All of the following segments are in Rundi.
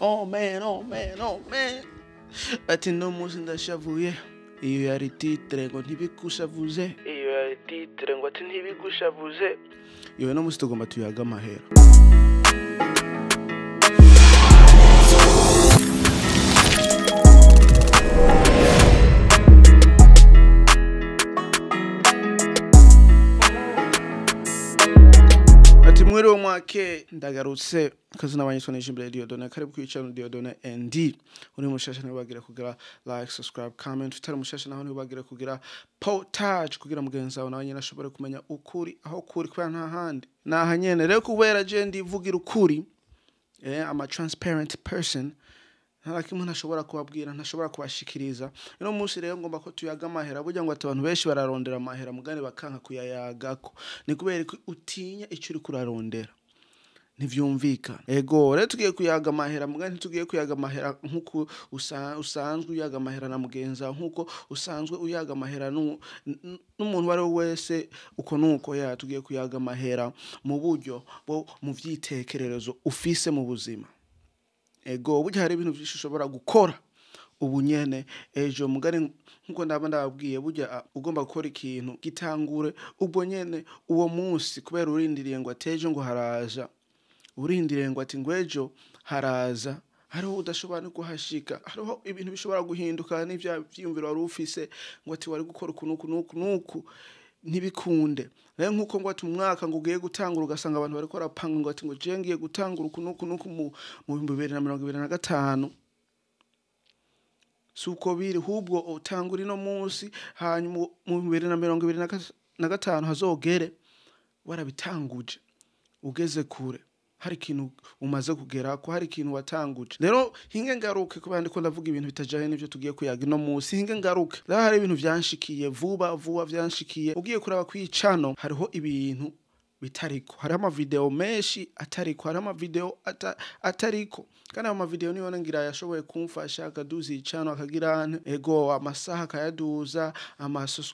Oh man, oh man, oh man. Ati no munsi ndashavuye. Iyo yari titre ngo ntibigushavuze. Iyo yari titre ngo ati ntibigushavuze. Iyo no munsi tugomba tuyaga amahera. Mwiriwe mwake ndagarutse kazina abanyiswa n'ijimbere Dieudonné karibu kwicana Dieudonné ND uri mushasha ntibagira kugira like subscribe comment utari mushasha naho ntibagira kugira potage kugira mugenzi wawe nawe nyine ashobore kumenya ukuri aho kuri kwa nta handi naha nyene rero kubera je ndivugira ukuri I'm a transparent person nta kimwe ntashobora kubabwira ntashobora kubashikiriza ino munsi rero ngomba ko tuyaga amahera burya ngo abantu benshi bararondera amahera mugane bakanka kuyayagako ni kubera utinya icyo uri kurarondera ntivyumvikana ego rero tugiye kuyaga amahera mugane tugiye kuyaga amahera nkuko usanzwe uyaga amahera na mugenza nkuko usanzwe uyaga amahera n'umuntu wari wese uko nuko tugiye kuyaga amahera mu buryo bo mu vyitekererezo ufise mu buzima ego burya hari ibintu byinshi ushobora gukora ubunyene ejo mugari nkuko ndababwiye burya ugomba gukora ikintu gitangure ubwo nyene uwo munsi kubera urindiriye ngo ateje ngo haraza urindiriye ngo ati ngwejo haraza hariho udashobora no kuhashika hariho ibintu bishobora guhinduka n'ivya vyiyumviro wari ufise ngo ati wari gukora nuku ntibikunde rero nkuko ngo ati umwaka ngo ugiye gutangura ugasanga abantu bariko barapanga ngo ati ngo je ngiye gutangura nuku mu 2025 suko biri hubwo utangura ino munsi hanyuma mu 2025 hazogere warabitanguje ugeze kure hari ikintu umaze kugera ko hari ikintu watanguje rero hinge ngaruke kubandi ko ndavuga ibintu bitajaye n'ivyo tugiye kuyaga ino munsi hinge ngaruke rero hari ibintu vyanshikiye vuba vyanshikiye ugiye kuraba kwicano hariho ibintu bitariko hari ama video menshi atariko hari ama video atariko kandi ama video niyo ngira yashoboye kumfasha akaduza icano akagirana ego amasaha kayaduza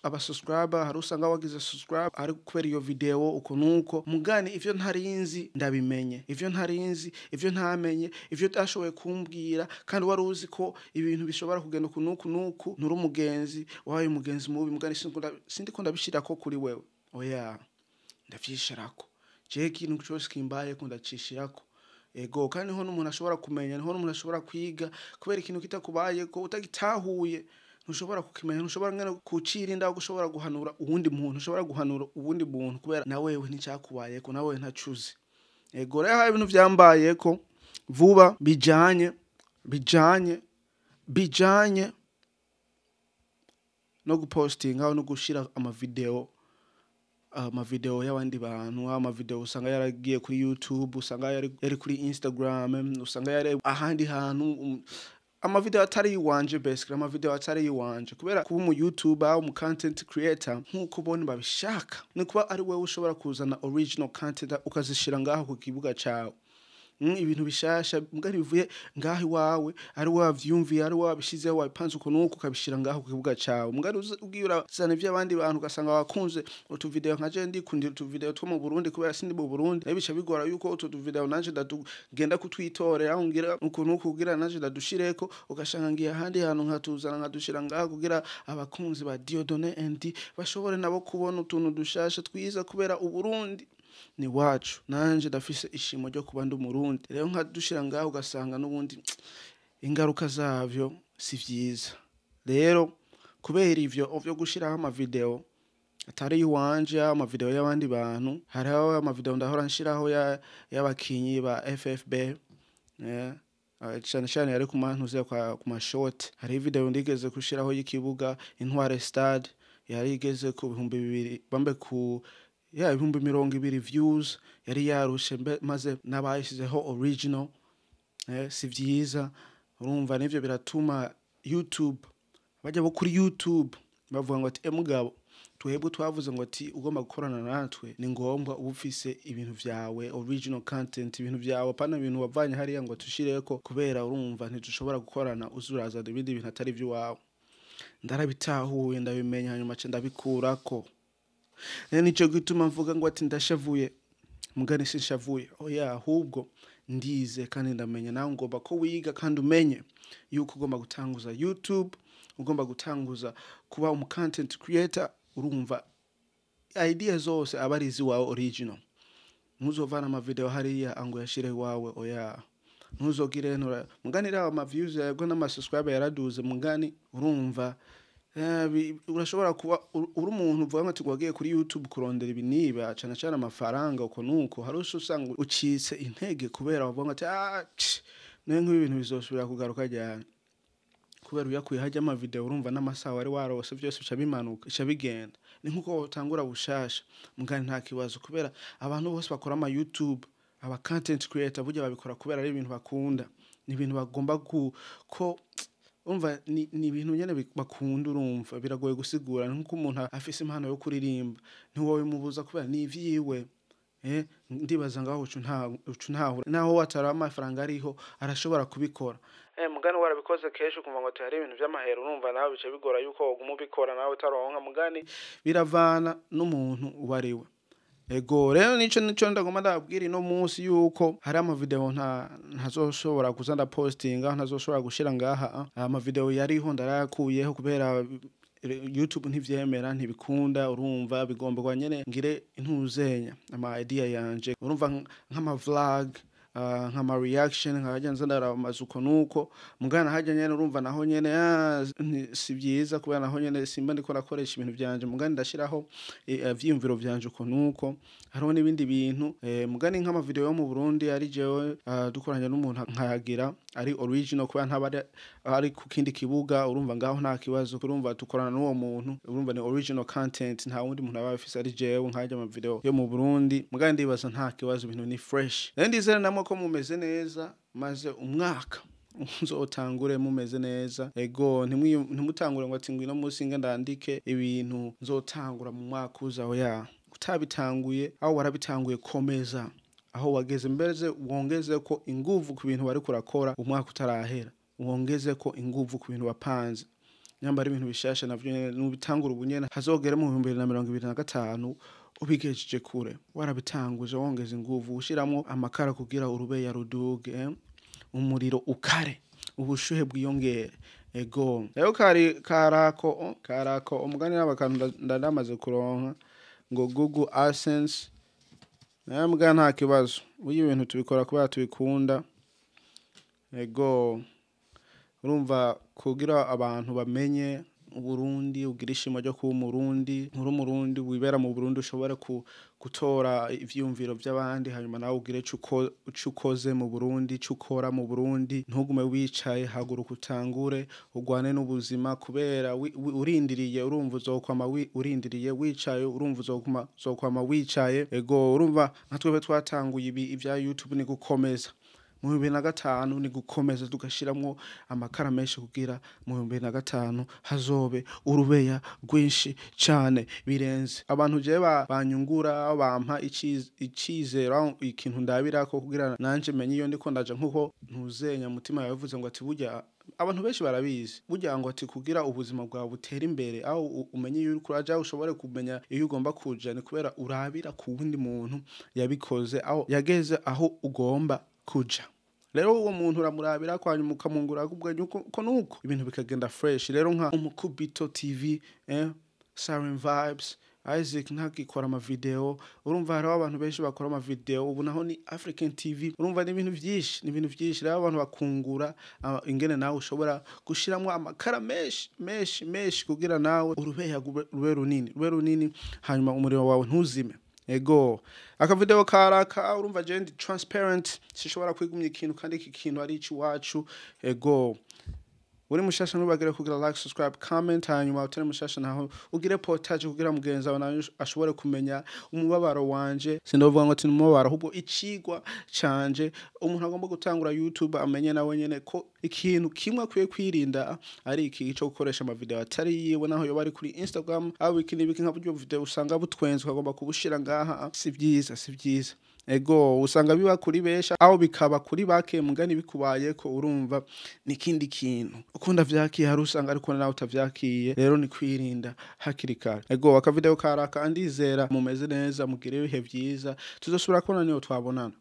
aba subscriber hari usanga wagize subscribe ari kubera iyo video uko nuko mugani ivyo ntarinzi ndabimenye ivyo ntarinzi ivyo ntamenye ivyo tashoboye kumbwira kandi wari uzi ko ibintu bishobora kugenda uko nuko nuri umugenzi wabaye umugenzi mubi mugani sindiko ndabishira ko kuri wewe oya ndavyishirako je kintu cyose kimbaye ko ndacishirako ego kandi ho n'umuntu ashobora kumenya ho n'umuntu ashobora kwiga kubera ikintu kitakubaye ko utagitahuye ntushobora kukimenya ntushobora ngene kucira inda gushobora guhanura uwundi muntu ushobora guhanura uwundi muntu kubera na wewe nticyakubaye ko nawe ntacuze ego rero hari ibintu vyambaye ko vuba bijanye no gupostinga aho no gushira ama video y'abandi bantu ama video usanga yaragiye kuri YouTube usanga yari kuri Instagram usanga yari ahandi hantu ama video atari yiwanje basically ama video atari yiwanje kubera kuba mu YouTuber au mu content creator nkuko bone babishaka ni kuba ari wewe ushobora kuzana original content ukazishira ngaho ku kibuga cawe ibintu bishasha mugari bivuye ngaho iwawe ari wavyumviye ari wabishize wapanze uko nuko ukabishira ngaho ku kibuga cawe mugari ugira zana ivy'abandi bantu ugasanga wakunze utu video nkaje ndikundira utu video two mu Burundi kubera sindi mu Burundi bica bigora yuko utu video nanje ndagenda kutwitorera ngira uko nuko kugira nanje ndadushireko ugashanga ngiye ahandi hantu nkatuzana nkadushira ngaho kugira abakunzi ba Dieudonné ND bashobore nabo kubona utuntu dushasha twiza kubera uburundi ni wacu nanje dafise ishimo ryo kuba ndumurundi rero nkadushira ngaho ugasanga nubundi ingaruka zavyo si vyiza rero kubera ivyo byo gushiraho ama video atari yiwanje ama video y'abandi bantu hariho ama video ndahora nshiraho y'abakinyi ba FFB cyane yari ku mantuze ku mashort hari video ndigeze kushiraho y'ikibuga Intware Stade yari igeze ku 200 bambe ku 220 views yari yarushe maze nabayishizeho original si vyiza urumva nivyo biratuma YouTube bajya bo kuri YouTube bavuga ngo ati mugabo tuhebwe twavuze ngo ati ugomba gukorana natwe ni ngombwa ubufise ibintu vyawe original content ibintu vyawe pana ibintu wavanye hariya ngo tushireko kubera urumva ntitushobora gukorana uzuraza ibindi bintu atari vy'iwawe ndarabitahuye ndabimenya hanyuma ce ndabikurako nico gituma mvuga ngo ati ndashavuye mugani sinshavuye oya ahubwo ndize kandi ndamenye nawe ngomba ko wiga kandi umenye yuko ugomba gutanguza YouTube, ugomba gutanguza kuba content creator. Urumva idea zose aba ari iziwawe original. Ntuzovana ama video hariya ango yashire wawe oya. Ntuzogire muganira ama views yago n'ama subscriber yaraduze mugani. Urumva urashobora kuba uri umuntu uvuga ngo tugwagiye kuri YouTube kurondera ibiniba cyane amafaranga uko nuko hari usanga ucitse intege kubera uvuga ati nengo ibintu bizosubira kugaruka cyane kubera uyakuye hajya ama video urumva n'amasaha wari warose byose bica bimanuka bica bigenda. Ni nkuko utangura bushasha mugani nta kibazo kubera abantu bose bakora ama YouTube aba content creator burya babikora kubera ari ibintu bakunda, ni ibintu bagomba ko umva ni ibintu nyene bakunda. Urumva biragoye gusigura nkuko umuntu afise impano yo kuririmba ntiwowe mubuza kubera ni ivyiwe. Ndibaza ngaho ucu ntahura naho watara amafaranga ariho arashobora kubikora. Mugani warabikoze kesho kumva ngo hari ibintu by'amahero urumva nawe bice bigora yuko umubikora nawe utaronka mugani biravana n'umuntu ubariwe. Ego rero nico ndagomba ndabwira ino munsi yuko hari ama video ntazoshobora kuzanda postinga, ntazoshobora gushira ngaha. Ama video yariho ndarakuyeho kubera YouTube ntivyemera ntibikunda. Urumva bigomba nyene ngire intuzenya ama idea yanje. Urumva nk'ama vlog nk'ama reaction nkajya nzandara amazuko nuko mugana hajya nyene. Urumva naho nyene si byiza kubera naho nyene simba ndiko nakoresha ibintu byanje mugani ndashiraho vyiyumviro byanje uko nuko. Hariho n'ibindi bintu mugani nk'ama video yo mu Burundi ari jewe dukoranye n'umuntu nkayagira ari original kubera ntaba ari ku kindi kibuga. Urumva ngaho nta kibazo. Urumva dukorana n'uwo muntu urumva ni original content nta wundi muntu aba afise ari jewe nkajya ama video yo mu Burundi mugani ndibaza nta kibazo ibintu ni fresh. Ndizera namwe ko mumeze neza maze umwaka nzotangure mumeze neza. Ego ntimutangure ngo ati ngwino munsi ndandike ibintu nzotangura mu mwaka uzaho ya utabitanguye aho warabitanguye komeza aho wageze mbeze wongeze ko inguvu ku bintu bari kurakora umwaka utarahera, wongeze ko inguvu ku bintu wapanze nyambara ibintu bishasha navyo n'ubitangura ubunyene hazogere mu 2025 ubigejeje kure. Warabitanguje wongeze inguvu ushiramo amakara kugira urubeya ruduge umuriro ukare ubushuhe bwiyongere. Ego rero karako umugani n'abakantu ndamaze kuronka ngo Google AdSense nambwa nta kibazo uyu ibintu tubikora kubera tubikunda. Ego urumva kugira abantu bamenye Burundi ugira ishimo ryo kuba Umurundi wibera mu Burundi ushobora gutora ivyumviro by'abandi hanyuma nawe ugire ukoze mu Burundi cukora mu Burundi. Ntugume wicaye haguruka utangure ugwane n'ubuzima kubera urindiriye urumva uzokwama urindiriye wicaye urumva uzokwama wicaye. Ego urumva natwe twatanguye ibi ivya YouTube ni gukomeza mu 2025 ni gukomeza tugashiramwo amakara menshi kugira mu 2025 hazobe urubeya rwinshi cyane birenze. Abantu je banyungura bampa icizera ikintu ndabirako kugira nanje menye iyo ndiko ndaje nkuko ntuzenya mutima yavuze ngo ati burya abantu benshi barabizi burya ngo ati kugira ubuzima bwawe butera imbere aho umenye yuko uraja ushobore kumenya iyo ugomba kuja ni kubera urabira ku wundi muntu yabikoze aho yageze aho ugomba kuja. Rero uwo muntu uramurabira kwanyuma ukamungura kubwenye uko nuko ibintu bikagenda fresh. Rero nka Umukubito TV Siren Vibes Isaac ntakikora ama video. Urumva hariho abantu benshi bakora ama video ubu naho ni African TV. Urumva ni ibintu byinshi rero abantu bakungura ingene nawe ushobora gushiramwe amakara meshi kugira nawe urubeya rube runini hanyuma umuriro wawe ntuzime. Ego aka video karaka urumva je ndi transparent sishobora kwigumya ikintu kandi iki kintu ari ici wacu. Ego uri mushasha nubagire kugira like subscribe comment hanyuma utari mushasha naho ugire portage kugira mugenza wawe ashobore kumenya umubabaro wanje. Sindovuga ngo ati umubabaro ahubwo icigwa canje umuntu agomba gutangura YouTube amenye nawe nyene ko ikintu kimwe akwiye kwirinda ari iki cyo gukoresha ama video atari yiwe naho yo bari kuri Instagram aho ikindi biki nka buryo video usanga butwenze ukagomba kubushira ngaha si byiza. Ego usanga biba kuri besha aho bikaba kuri bake mugani bikubaye ko urumva nikindi kintu ukunda vyakiye hari usanga ariko nawe utavyakiye. Rero ni kwirinda hakirikara. Ego aka video karaka andizera mumeze neza mugire ibihe byiza tuzosubira kubona niyo twabonana.